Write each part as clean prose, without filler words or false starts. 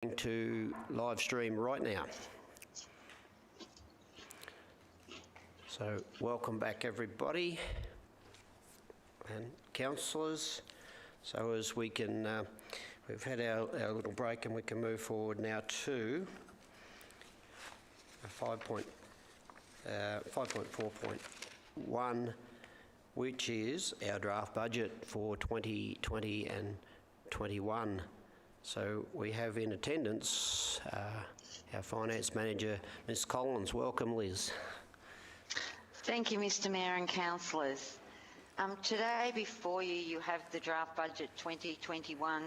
to live stream right now. So welcome back everybody and councillors. So as we can, we've had our little break and we can move forward now to 5.4.1, which is our draft budget for 2020 and 21. So we have in attendance our Finance Manager, Ms Collins. Welcome, Liz. Thank you, Mr Mayor and councillors. Today before you, you have the draft budget 2021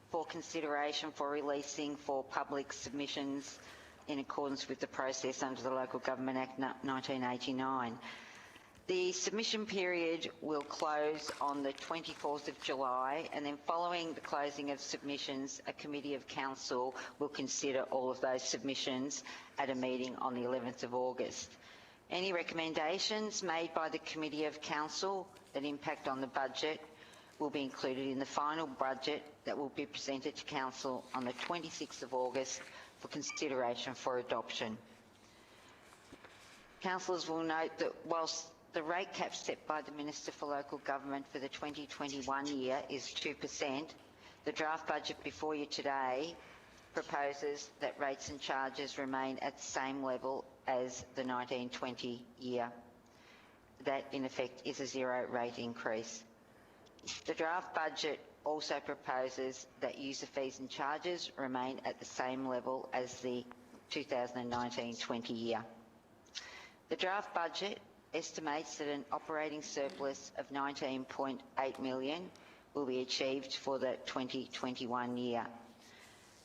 for consideration for releasing for public submissions in accordance with the process under the Local Government Act 1989. The submission period will close on the 24th of July, and then following the closing of submissions, a committee of council will consider all of those submissions at a meeting on the 11th of August. Any recommendations made by the committee of council that impact on the budget will be included in the final budget that will be presented to council on the 26th of August for consideration for adoption. Councillors will note that whilst the rate cap set by the Minister for Local Government for the 2021 year is 2%, the draft budget before you today proposes that rates and charges remain at the same level as the 1920 year. That in effect is a zero rate increase. The draft budget also proposes that user fees and charges remain at the same level as the 2019-20 year. The draft budget estimates that an operating surplus of 19.8 million will be achieved for the 2021 year.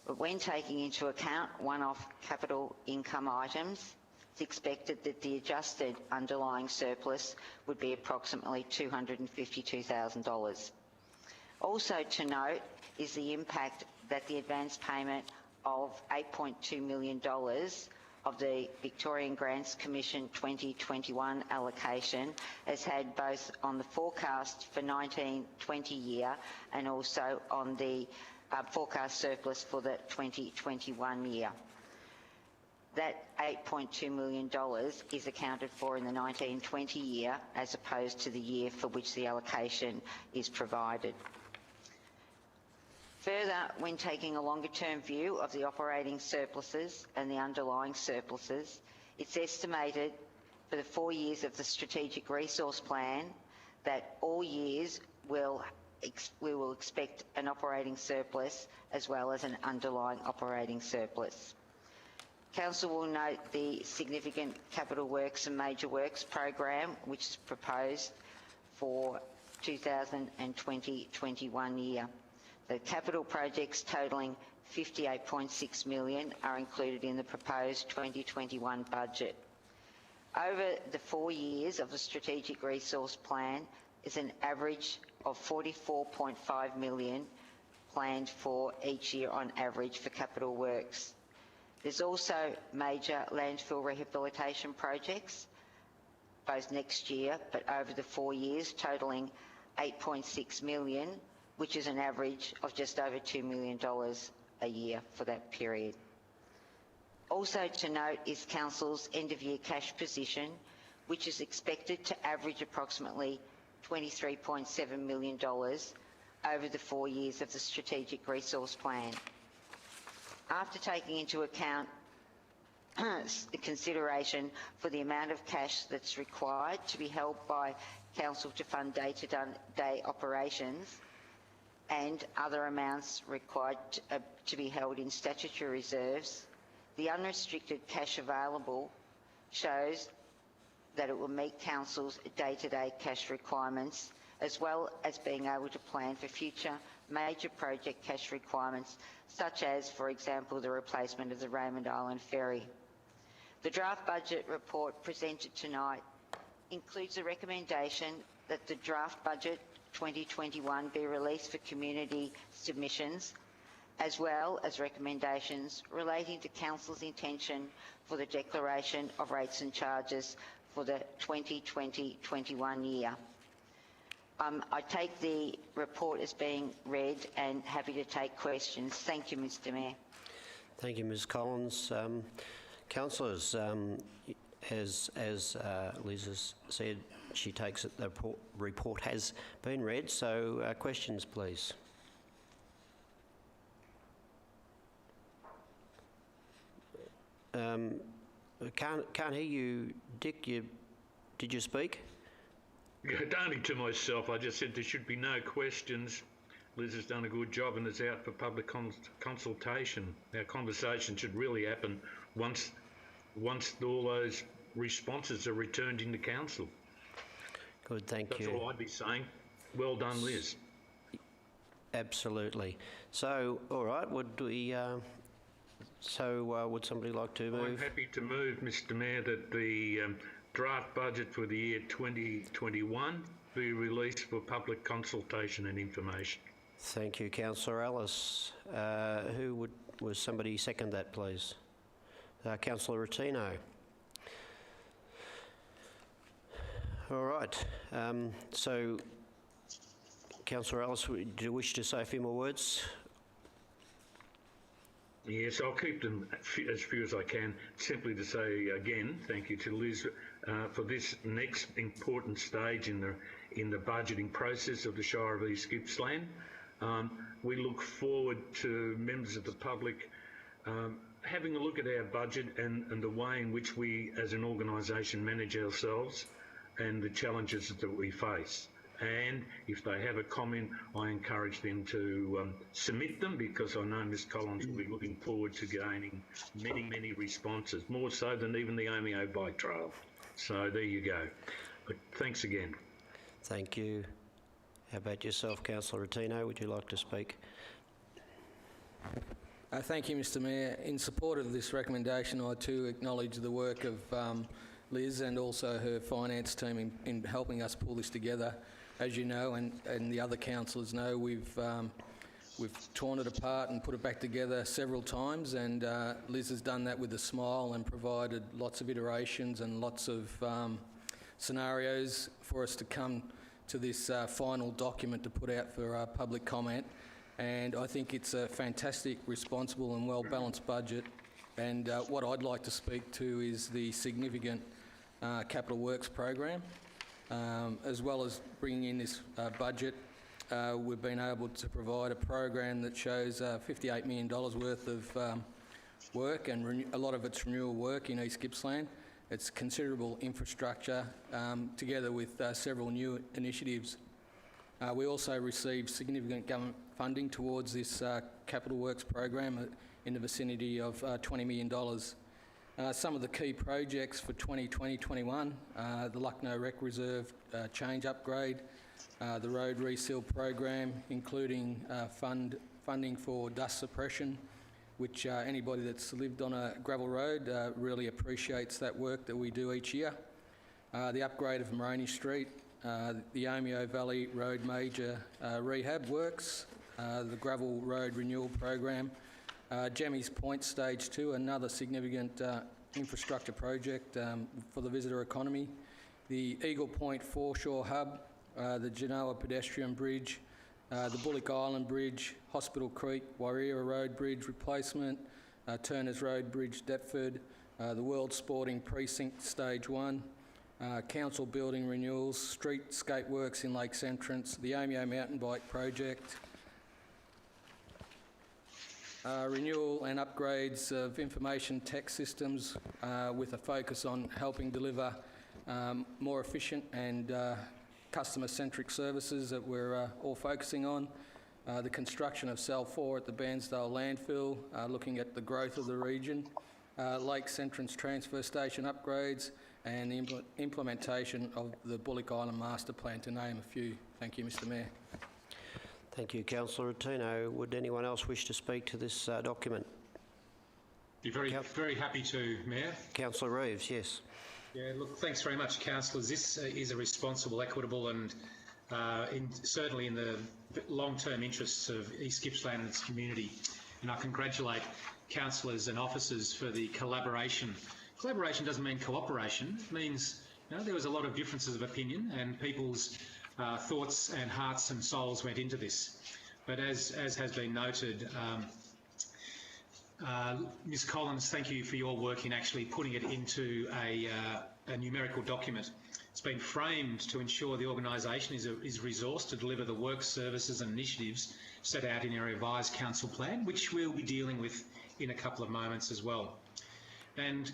But when taking into account one-off capital income items, it's expected that the adjusted underlying surplus would be approximately $252,000. Also to note is the impact that the advance payment of $8.2 million of the Victorian Grants Commission 2021 allocation has had both on the forecast for 19-20 year and also on the forecast surplus for the 2021 year. That $8.2 million is accounted for in the 19-20 year as opposed to the year for which the allocation is provided. Further, when taking a longer-term view of the operating surpluses and the underlying surpluses, it's estimated for the 4 years of the Strategic Resource Plan that all years we will expect an operating surplus as well as an underlying operating surplus. Council will note the significant capital works and major works program which is proposed for 2020-21 year. The capital projects totalling $58.6 million are included in the proposed 2021 budget. Over the 4 years of the Strategic Resource Plan is an average of $44.5 million planned for each year on average for capital works. There's also major landfill rehabilitation projects, both next year but over the 4 years, totalling $8.6 million, which is an average of just over $2 million a year for that period. Also to note is Council's end-of-year cash position, which is expected to average approximately $23.7 million over the 4 years of the Strategic Resource Plan. After taking into account the consideration for the amount of cash that's required to be held by Council to fund day-to-day operations and other amounts required to be held in statutory reserves, the unrestricted cash available shows that it will meet Council's day-to-day cash requirements as well as being able to plan for future major project cash requirements such as, for example, the replacement of the Raymond Island Ferry. The draft budget report presented tonight includes a recommendation that the draft budget 2021 be released for community submissions, as well as recommendations relating to Council's intention for the declaration of rates and charges for the 2020-21 year. I take the report as being read and happy to take questions. Thank you, Mr Mayor. Thank you, Ms Collins. Councillors, as Liz has said, she takes it the report has been read, so questions please. Can't hear you, Dick. Did you speak? Only to myself. I just said there should be no questions. Liz has done a good job and is out for public consultation. Our conversation should really happen once all those responses are returned into council. Good, thank you. That's all I'd be saying. Well done, Liz. Absolutely. So, all right, would we... would somebody like to move? I'm happy to move, Mr Mayor, that the draft budget for the year 2021 be released for public consultation and information. Thank you, Councillor Ellis. Was somebody second that, please? Councillor Rotino. All right. So, Councillor Ellis, do you wish to say a few more words? Yes, I'll keep them as few as I can. Simply to say again, thank you to Liz for this next important stage in the budgeting process of the Shire of East Gippsland. We look forward to members of the public having a look at our budget and the way in which we as an organisation manage ourselves and the challenges that we face. And if they have a comment, I encourage them to submit them, because I know Ms Collins will be looking forward to gaining many, many responses, more so than even the Omeo bike trail. So there you go. But thanks again. Thank you. How about yourself, Councillor Rotino? Would you like to speak? Thank you, Mr Mayor. In support of this recommendation, I too acknowledge the work of Liz and also her finance team in helping us pull this together. As you know, and the other councillors know, we've torn it apart and put it back together several times, and Liz has done that with a smile and provided lots of iterations and lots of scenarios for us to come to this final document to put out for public comment. And I think it's a fantastic, responsible and well-balanced budget. And what I'd like to speak to is the significant capital works program. As well as bringing in this budget, we've been able to provide a program that shows $58 million worth of work, and a lot of it's renewal work in East Gippsland. It's considerable infrastructure, together with several new initiatives. We also received significant government funding towards this capital works program in the vicinity of $20 million. Some of the key projects for 2020-21, the Lucknow Rec Reserve change upgrade, the road reseal program, including funding for dust suppression, which anybody that's lived on a gravel road really appreciates that work that we do each year. The upgrade of Moroney Street, the Omeo Valley Road major rehab works, the gravel road renewal program, Jemmy's Point Stage 2, another significant infrastructure project for the visitor economy, the Eagle Point Foreshore Hub, the Genoa Pedestrian Bridge, the Bullock Island Bridge, Hospital Creek, Warriera Road Bridge replacement, Turners Road Bridge Deptford, the World Sporting Precinct Stage 1, council building renewals, streetscape works in Lakes Entrance, the Omeo Mountain Bike Project, renewal and upgrades of information tech systems with a focus on helping deliver more efficient and customer-centric services that we're all focusing on. The construction of Cell 4 at the Bairnsdale landfill, looking at the growth of the region, Lakes Entrance transfer station upgrades, and the implementation of the Bullock Island Master Plan, to name a few. Thank you, Mr Mayor. Thank you, Councillor Rotino. Would anyone else wish to speak to this document? Be very happy to, Mayor. Councillor Reeves, yes. Yeah, look, thanks very much, councillors. This is a responsible, equitable and certainly in the long-term interests of East Gippsland and its community. And I congratulate councillors and officers for the collaboration. Collaboration doesn't mean cooperation. It means there was a lot of differences of opinion and people's thoughts and hearts and souls went into this. But as has been noted, Ms Collins, thank you for your work in actually putting it into a numerical document. It's been framed to ensure the organisation is resourced to deliver the work, services and initiatives set out in our revised council plan, which we'll be dealing with in a couple of moments as well. And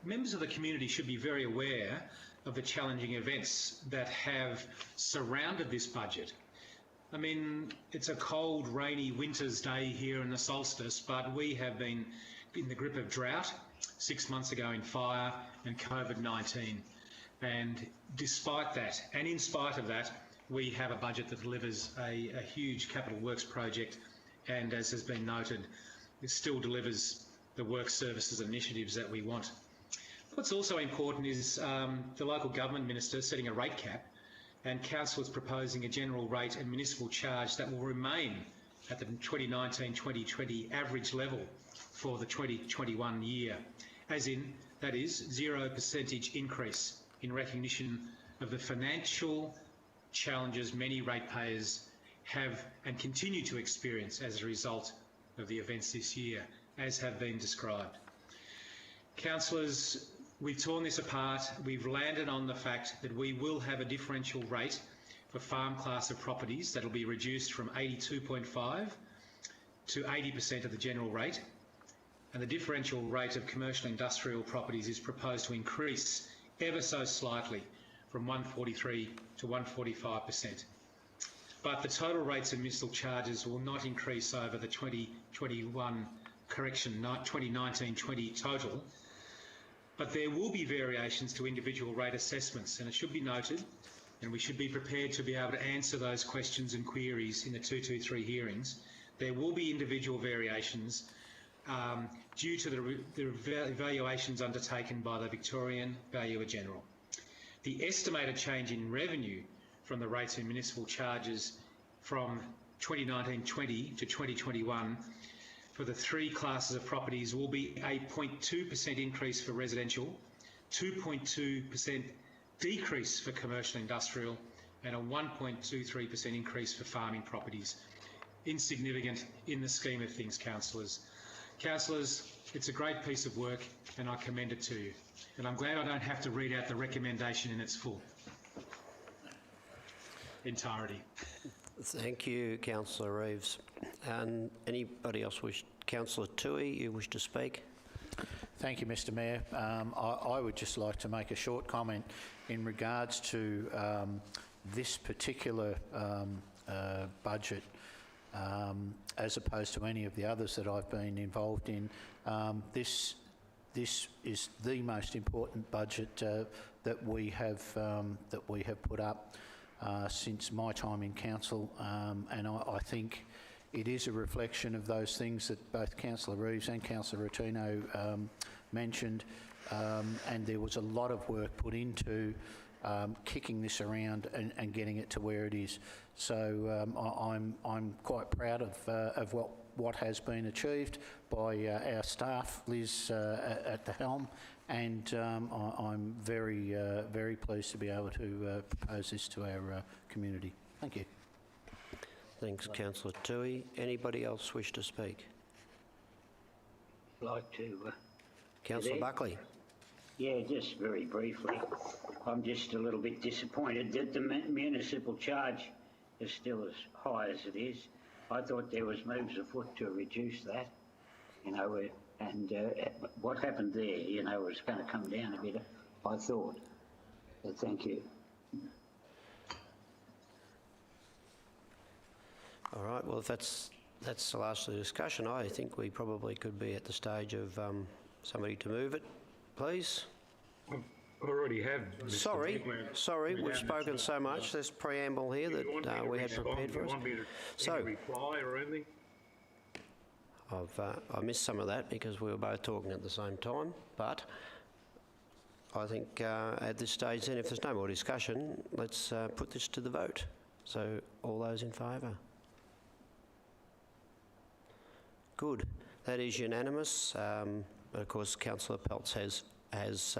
members of the community should be very aware of the challenging events that have surrounded this budget. I mean, it's a cold, rainy winter's day here in the solstice, but we have been in the grip of drought, 6 months ago in fire and COVID-19. And despite that, and in spite of that, we have a budget that delivers a huge capital works project, and as has been noted, it still delivers the work, services and initiatives that we want. What's also important is the local government minister setting a rate cap, and council is proposing a general rate and municipal charge that will remain at the 2019-2020 average level for the 2021 year, as in, that is, 0% increase in recognition of the financial challenges many ratepayers have and continue to experience as a result of the events this year, as have been described. Councillors, we've torn this apart. We've landed on the fact that we will have a differential rate for farm class of properties that will be reduced from 82.5 to 80% of the general rate, and the differential rate of commercial industrial properties is proposed to increase ever so slightly from 143 to 145%. But the total rates and municipal charges will not increase over the 2019-20 total, but there will be variations to individual rate assessments, and it should be noted, and we should be prepared to be able to answer those questions and queries in the 223 hearings. There will be individual variations due to the evaluations undertaken by the Victorian Valuer General. The estimated change in revenue from the rates and municipal charges from 2019-20 to 2021 for the three classes of properties will be a 0.2% increase for residential, 2.2% decrease for commercial industrial, and a 1.23% increase for farming properties. Insignificant in the scheme of things, councillors. Councillors, it's a great piece of work and I commend it to you. And I'm glad I don't have to read out the recommendation in its full entirety. Thank you, Councillor Reeves. And anybody else wish? Councillor Toohey, you wish to speak? Thank you, Mr Mayor. I would just like to make a short comment in regards to this particular budget, as opposed to any of the others that I've been involved in. This is the most important budget that we have put up since my time in council, and I think it is a reflection of those things that both Councillor Reeves and Councillor Rotino mentioned, and there was a lot of work put into kicking this around and getting it to where it is. So I'm quite proud of what has been achieved by our staff, Liz at the helm, and I'm very pleased to be able to propose this to our community. Thank you. Thanks, Councillor Toohey. Anybody else wish to speak? I'd like to... Councillor Buckley. Yeah, just very briefly. I'm just a little bit disappointed that the municipal charge is still as high as it is. I thought there was moves afoot to reduce that, you know, and what happened there, you know, was going to come down a bit, I thought. So thank you. All right, well, if that's the last of the discussion, I think we probably could be at the stage of somebody to move it, please. I already have. Sorry, we've spoken so much. There's preamble here that we had prepared for us. Do you want me to reply or anything? I missed some of that because we were both talking at the same time, but I think at this stage then, if there's no more discussion, let's put this to the vote. So all those in favour? Good. That is unanimous. Of course, Councillor Peltz has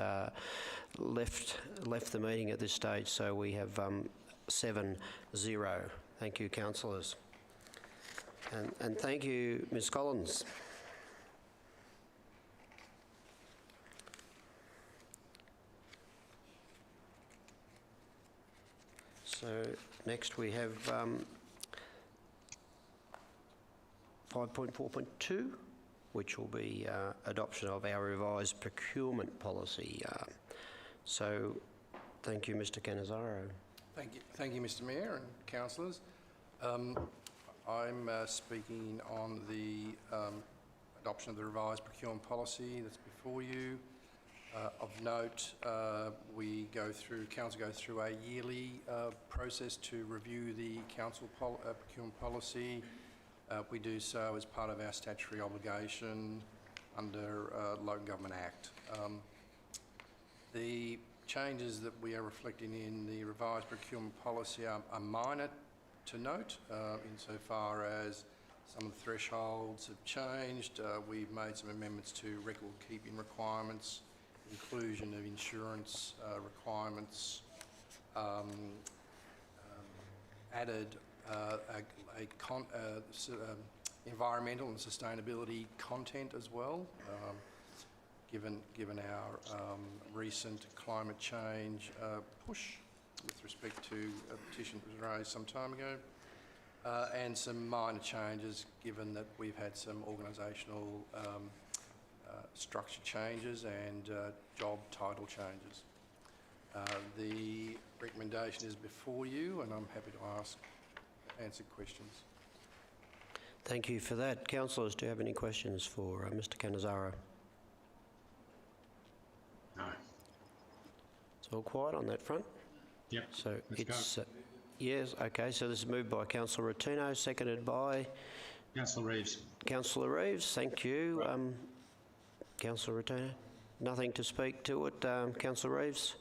left the meeting at this stage, so we have 7-0. Thank you, councillors. And thank you, Ms Collins. So next we have 5.4.2, which will be adoption of our revised procurement policy. So thank you, Mr. Cannizzaro. Thank you, Mr. Mayor and councillors. I'm speaking on the adoption of the revised procurement policy that's before you. Of note, council goes through a yearly process to review the council procurement policy. We do so as part of our statutory obligation under Local Government Act. The changes that we are reflecting in the revised procurement policy are minor to note, insofar as some of the thresholds have changed. We've made some amendments to record-keeping requirements, inclusion of insurance requirements, added environmental and sustainability content as well, given our recent climate change push with respect to a petition that was raised some time ago, and some minor changes given that we've had some organisational structure changes and job title changes. The recommendation is before you, and I'm happy to answer questions. Thank you for that. Councillors, do you have any questions for Mr. Cannizzaro? No. It's all quiet on that front. Yep. So Let's go. yes, okay. So this is moved by Councillor Rotino, seconded by Councillor Reeves. Councillor Reeves. Thank you. Councillor Rotino, nothing to speak to it. Councillor Reeves.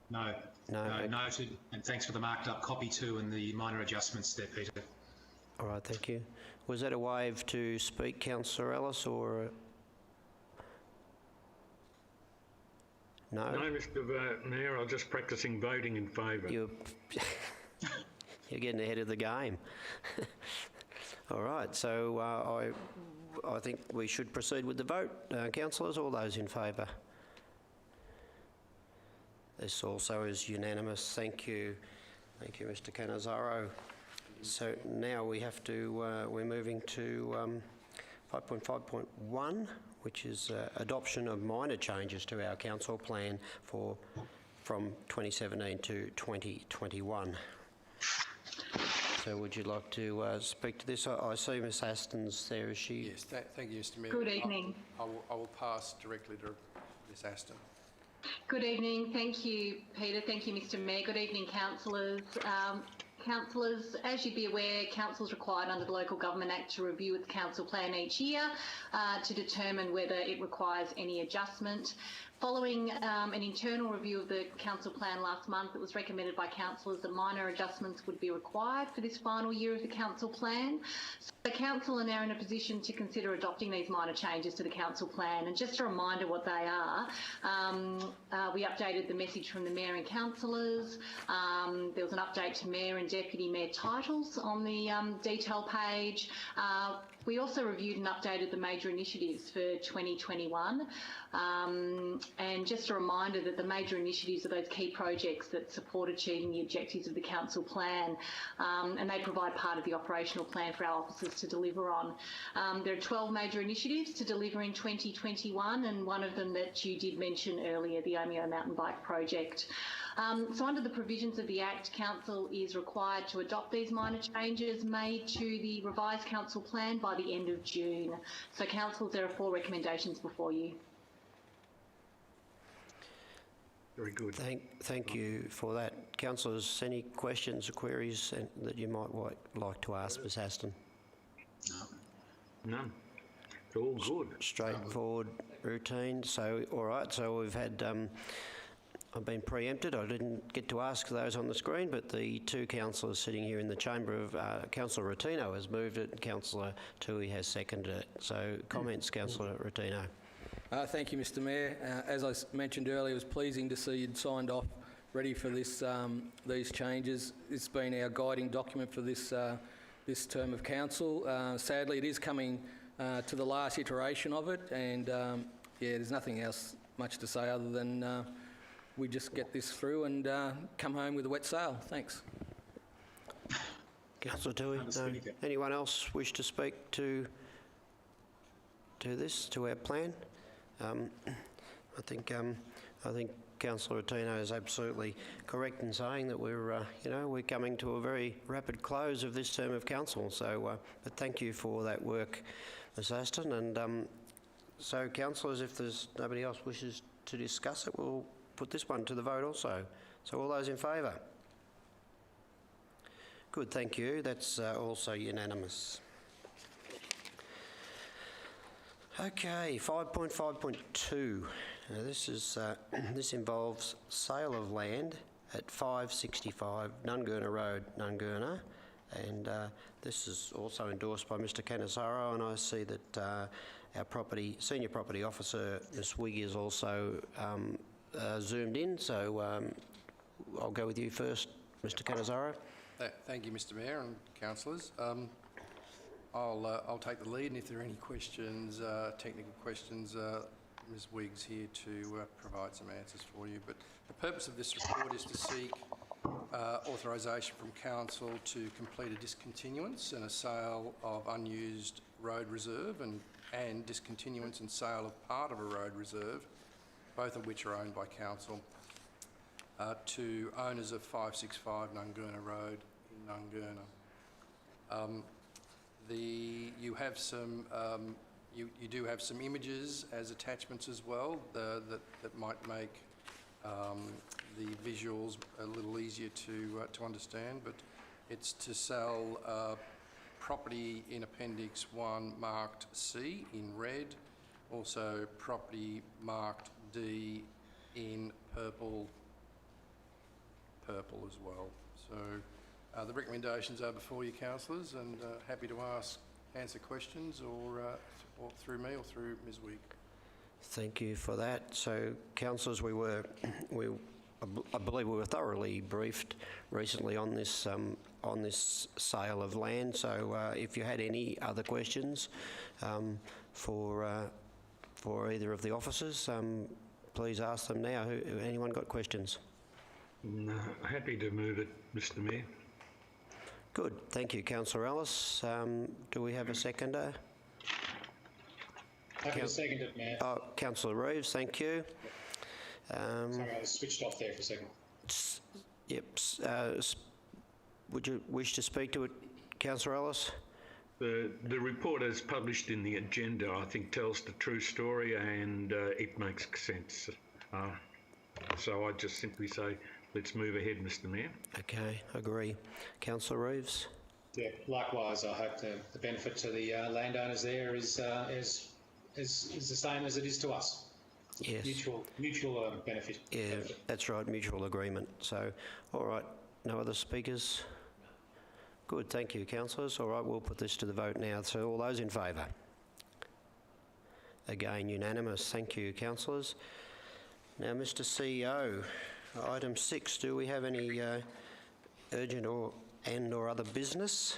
No. No. Noted. And thanks for the marked up copy too and the minor adjustments there, Peter. All right. Thank you. Was that a wave to speak, Councillor Ellis, or? No. No, Mr. Mayor, I'm just practising voting in favour. You're getting ahead of the game. All right, so I think we should proceed with the vote. Councillors, all those in favour? This also is unanimous. Thank you. Thank you, Mr. Cannizzaro. So now we have to, we're moving to 5.5.1, which is adoption of minor changes to our council plan from 2017 to 2021. So would you like to speak to this? I see Ms Aston's there, is she? Yes, thank you, Mr. Mayor. Good evening. I will pass directly to Ms Aston. Good evening. Thank you, Peter. Thank you, Mr. Mayor. Good evening, councillors. Councillors, as you'd be aware, council is required under the Local Government Act to review its council plan each year to determine whether it requires any adjustment. Following an internal review of the council plan last month, it was recommended by councillors that minor adjustments would be required for this final year of the council plan. So the council are now in a position to consider adopting these minor changes to the council plan. And just a reminder what they are, we updated the message from the mayor and councillors. There was an update to mayor and deputy mayor titles on the detail page. We also reviewed and updated the major initiatives for 2021. And just a reminder that the major initiatives are those key projects that support achieving the objectives of the council plan, and they provide part of the operational plan for our officers to deliver on. There are 12 major initiatives to deliver in 2021, and one of them that you did mention earlier, the Omeo mountain bike project. So under the provisions of the Act, Council is required to adopt these minor changes made to the revised council plan by the end of June. So Council, there are 4 recommendations before you. Very good. Thank you for that. Councillors, any questions or queries that you might like to ask Ms Aston? None. It's all good. Straightforward routine. So, all right, so we've had, I've been preempted. I didn't get to ask those on the screen, but the 2 councillors sitting here in the chamber of, Councillor Rotino has moved it and Councillor Tui has seconded it. So comments, Councillor Rotino. Thank you, Mr. Mayor. As I mentioned earlier, it was pleasing to see you'd signed off, ready for this, these changes. It's been our guiding document for this, this term of council. Sadly, it is coming to the last iteration of it, and yeah, there's nothing else much to say other than we just get this through and come home with a wet sail. Thanks. Councillor Toohey? No. Speaker. Anyone else wish to speak to this, to our plan? I think Councillor Attino is absolutely correct in saying that we're coming to a very rapid close of this term of council. So, but thank you for that work, Ms Aston. And so, councillors, if there's nobody else wishes to discuss it, we'll put this one to the vote also. So, all those in favour? Good, thank you. That's also unanimous. Okay, 5.5.2. Now this involves sale of land at 565 Nungurna Road, Nungurna, and this is also endorsed by Mr. Canizaro, and I see that our senior property officer, Ms. Wiggy, is also zoomed in. So I'll go with you first, Mr. Canizaro. Thank you, Mr. Mayor and councillors. I'll take the lead, and if there are any questions, technical questions, Ms Wiggs here to provide some answers for you. But the purpose of this report is to seek authorisation from council to complete a discontinuance and a sale of unused road reserve and discontinuance and sale of part of a road reserve, both of which are owned by council, to owners of 565 Nungurna Road in Nungurna. You have some, you do have some images as attachments as well that might make the visuals a little easier to understand. But it's to sell property in Appendix 1 marked C in red, also property marked D in purple as well. So the recommendations are before you, councillors, and happy to answer questions or through me or through Ms Wigg. Thank you for that. So, councillors, I believe we were thoroughly briefed recently on this sale of land. So, if you had any other questions for either of the officers, please ask them now. Anyone got questions? No, happy to move it, Mr. Mayor. Good. Thank you, Councillor Ellis. Do we have a seconder? Happy to second it, Mayor. Oh, Councillor Reeves, thank you. Sorry, I was switched off there for a second. Yep. Would you wish to speak to it, Councillor Ellis? The report as published in the agenda, I think, tells the true story, and it makes sense. So I just simply say, let's move ahead, Mr. Mayor. Okay, agree. Councillor Reeves? Yeah, likewise, I hope the benefit to the landowners there is the same as it is to us. Yes. Mutual benefit. Yeah, that's right, mutual agreement. So, all right, no other speakers? Good, thank you, councillors. All right, we'll put this to the vote now. So all those in favour? Again, unanimous. Thank you, councillors. Now, Mr. CEO, item 6, do we have any urgent or other business?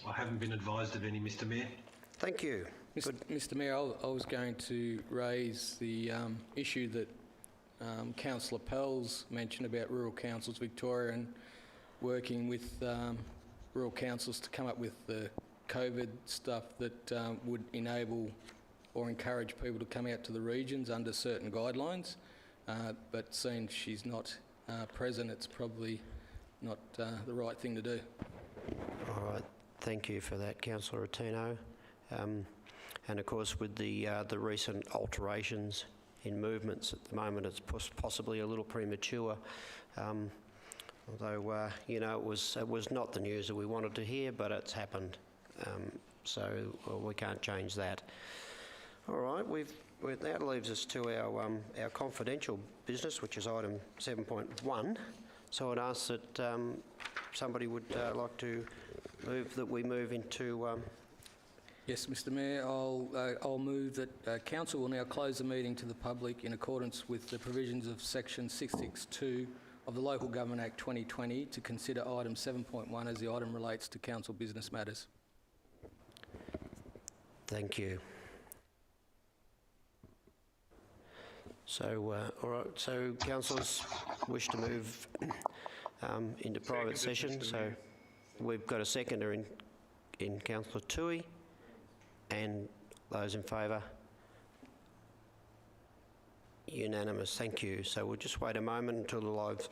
I haven't been advised of any, Mr. Mayor. Thank you. Mr. Mayor, I was going to raise the issue that Councillor Pell's mentioned about Rural Councils Victoria and working with rural councils to come up with the COVID stuff that would enable or encourage people to come out to the regions under certain guidelines. But seeing she's not present, it's probably not the right thing to do. All right. Thank you for that, Councillor Attino. And of course, with the recent alterations in movements at the moment, it's possibly a little premature. Although it was not the news that we wanted to hear, but it's happened. So we can't change that. All right, that leaves us to our confidential business, which is item 7.1. So I'd ask that somebody would like to move that we move into. Yes, Mr. Mayor, I'll move that Council will now close the meeting to the public in accordance with the provisions of Section 662 of the Local Government Act 2020 to consider item 7.1 as the item relates to council business matters. Thank you. So, all right, so councillors wish to move into private session. So, We've got a seconder in Councillor Toohey, and those in favour? Unanimous, thank you. So we'll just wait a moment until the live